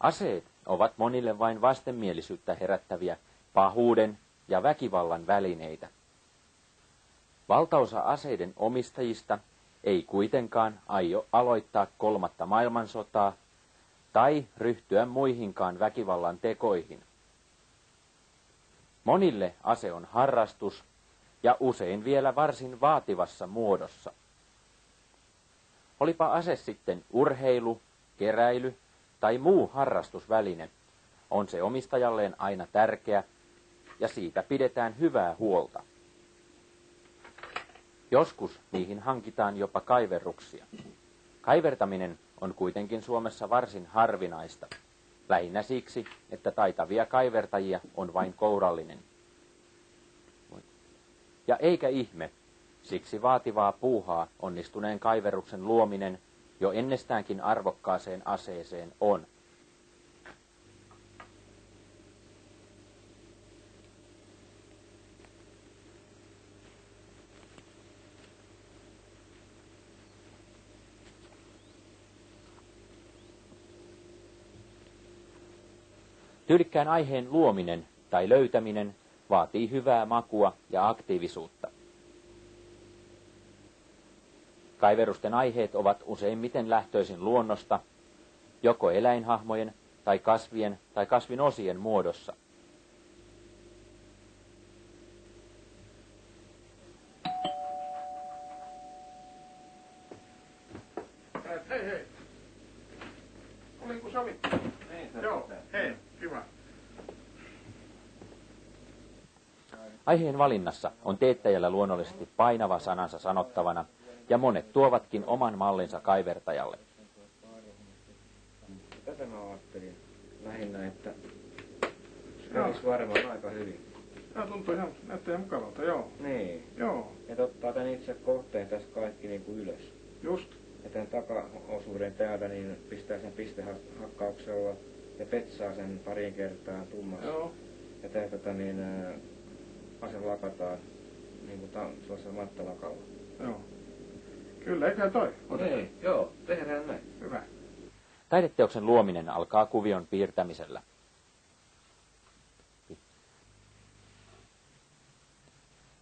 Aseet ovat monille vain vastenmielisyyttä herättäviä pahuuden ja väkivallan välineitä. Valtaosa aseiden omistajista ei kuitenkaan aio aloittaa 3. maailmansotaa tai ryhtyä muihinkaan väkivallan tekoihin. Monille ase on harrastus ja usein vielä varsin vaativassa muodossa. Olipa ase sitten urheilu, keräily tai muu harrastusväline, on se omistajalleen aina tärkeä ja siitä pidetään hyvää huolta. Joskus niihin hankitaan jopa kaiverruksia. Kaivertaminen on kuitenkin Suomessa varsin harvinaista, lähinnä siksi, että taitavia kaivertajia on vain kourallinen. Ja eikä ihme, siksi vaativaa puuhaa onnistuneen kaiverruksen luominen jo ennestäänkin arvokkaaseen aseeseen on. Tyylikkään aiheen luominen tai löytäminen vaatii hyvää makua ja aktiivisuutta. Kaiverusten aiheet ovat useimmiten lähtöisin luonnosta, joko eläinhahmojen tai kasvien tai kasvinosien muodossa. Hei. Oliko sovittu? Joo, hei, hyvä. Aiheen valinnassa on teettäjällä luonnollisesti painava sanansa sanottavana, ja monet tuovatkin oman mallinsa kaivertajalle. Tätä mä ajattelin lähinnä, että se olisi varmaan aika hyvin. Tämä tuntuu ihan, näyttää mukavalta, joo. Niin. Joo. Että ottaa tän itse kohteen tässä kaikki niin kuin ylös. Just. Ja tämän takaosuuden täältä niin pistää sen pistehakkauksella ja petsaa sen pariin kertaan tummassa. Joo. Ja täältä niin ase lakataan niin kuin tuossa mattalakalla. Joo. Kyllä, eikä toi. Ei, joo, tehdään näin. Hyvä. Taideteoksen luominen alkaa kuvion piirtämisellä.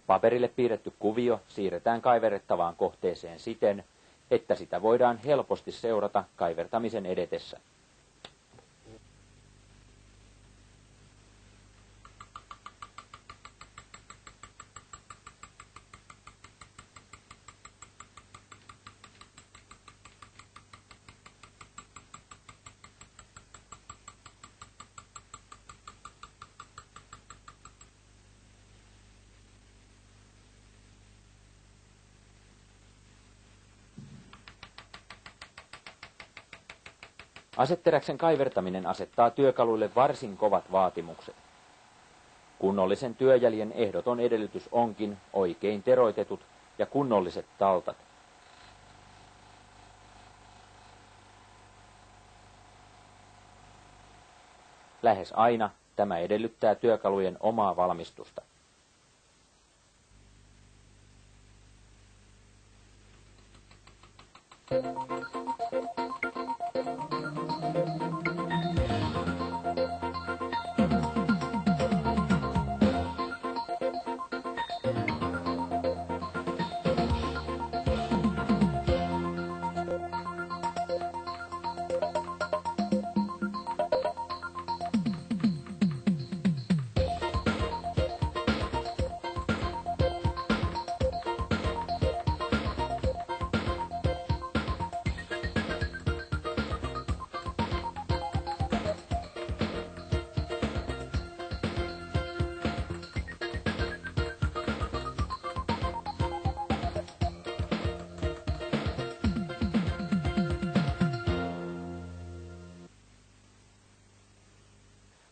Paperille piirretty kuvio siirretään kaiverrettavaan kohteeseen siten, että sitä voidaan helposti seurata kaivertamisen edetessä. Aseteräksen kaivertaminen asettaa työkaluille varsin kovat vaatimukset. Kunnollisen työjäljen ehdoton edellytys onkin oikein teroitetut ja kunnolliset taltat. Lähes aina tämä edellyttää työkalujen omaa valmistusta.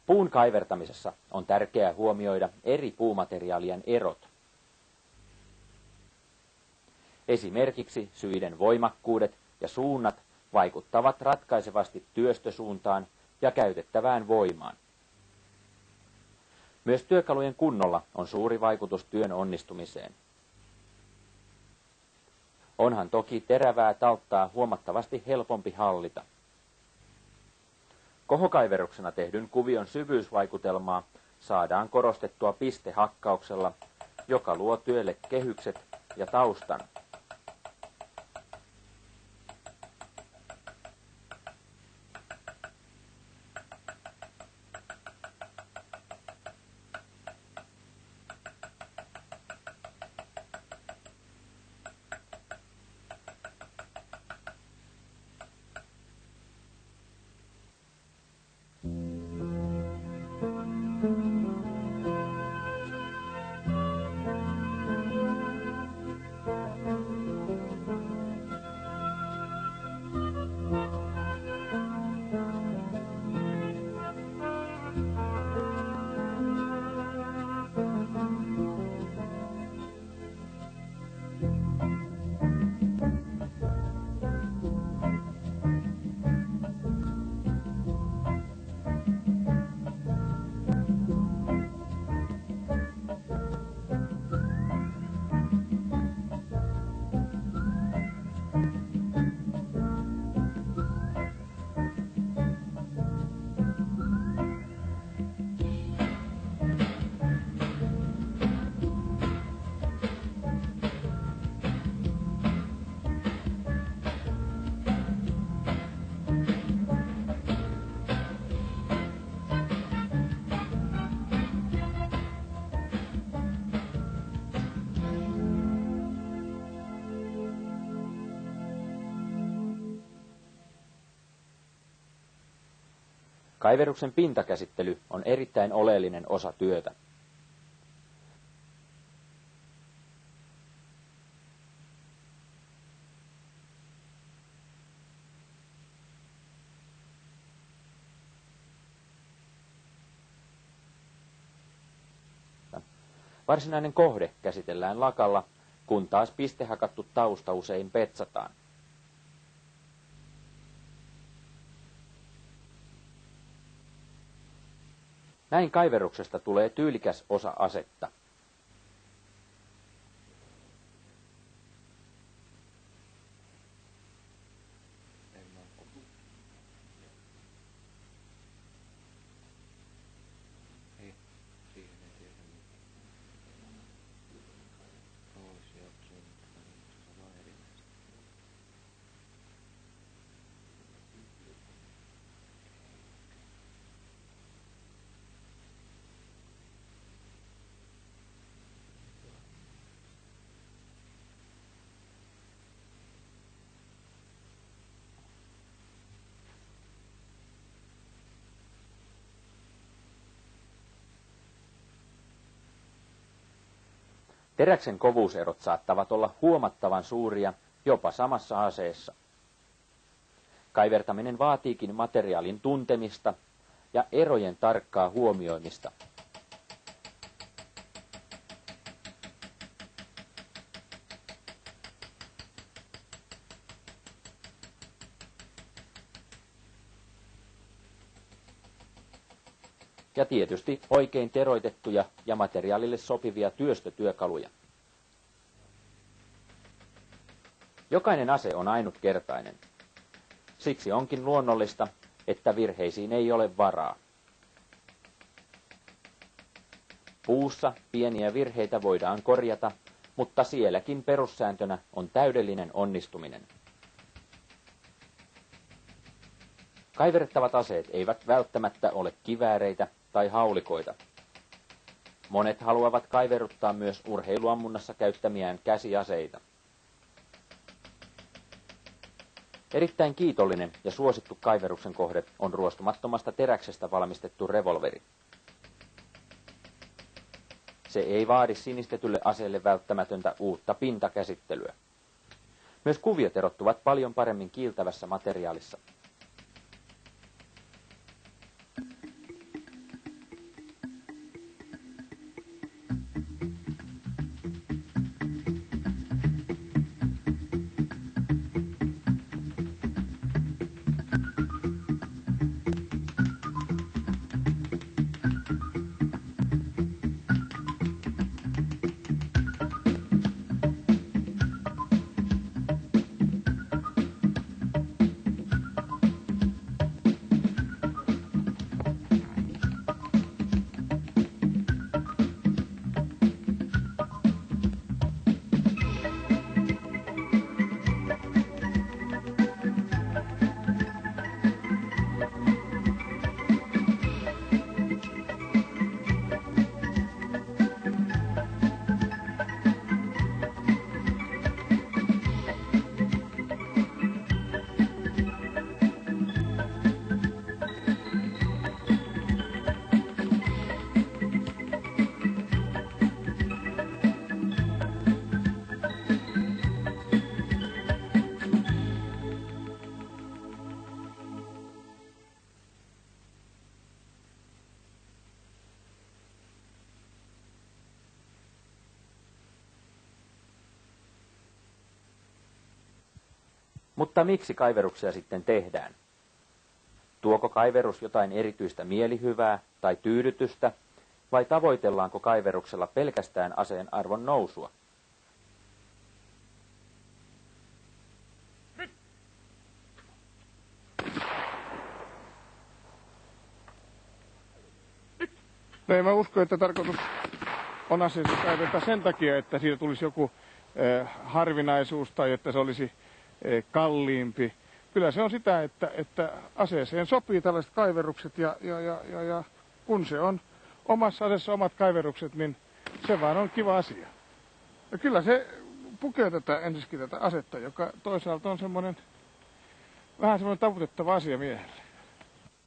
Puun kaivertamisessa on tärkeää huomioida eri puumateriaalien erot. Esimerkiksi syiden voimakkuudet ja suunnat vaikuttavat ratkaisevasti työstösuuntaan ja käytettävään voimaan. Myös työkalujen kunnolla on suuri vaikutus työn onnistumiseen. Onhan toki terävää talttaa huomattavasti helpompi hallita. Kohokaiverruksena tehdyn kuvion syvyysvaikutelmaa saadaan korostettua pistehakkauksella, joka luo työlle kehykset ja taustan. Kaiverruksen pintakäsittely on erittäin oleellinen osa työtä. Varsinainen kohde käsitellään lakalla, kun taas pistehakattu tausta usein petsataan. Näin kaiverruksesta tulee tyylikäs osa asetta. Teräksen kovuuserot saattavat olla huomattavan suuria jopa samassa aseessa. Kaivertaminen vaatiikin materiaalin tuntemista ja erojen tarkkaa huomioimista. Ja tietysti oikein teroitettuja ja materiaalille sopivia työstötyökaluja. Jokainen ase on ainutkertainen. Siksi onkin luonnollista, että virheisiin ei ole varaa. Puussa pieniä virheitä voidaan korjata, mutta sielläkin perussääntönä on täydellinen onnistuminen. Kaiverrettavat aseet eivät välttämättä ole kivääreitä tai haulikoita. Monet haluavat kaiverruttaa myös urheiluammunnassa käyttämiään käsiaseita. Erittäin kiitollinen ja suosittu kaiverruksen kohde on ruostumattomasta teräksestä valmistettu revolveri. Se ei vaadi sinistetylle aseelle välttämätöntä uutta pintakäsittelyä. Myös kuviot erottuvat paljon paremmin kiiltävässä materiaalissa. Mutta miksi kaiveruksia sitten tehdään? Tuoko kaiverus jotain erityistä mielihyvää tai tyydytystä, vai tavoitellaanko kaiveruksella pelkästään aseen arvon nousua? No en mä usko, että tarkoitus on aseessa kaivertaa sen takia, että siitä tulisi joku harvinaisuus tai että se olisi kalliimpi. Kyllä se on sitä, että aseeseen sopii tällaiset kaiverukset ja kun se on omassa aseessa omat kaiverukset, niin se vaan on kiva asia. Ja kyllä se pukee ensinnäkin tätä asetta, joka toisaalta on vähän semmoinen taputettava asia miehelle.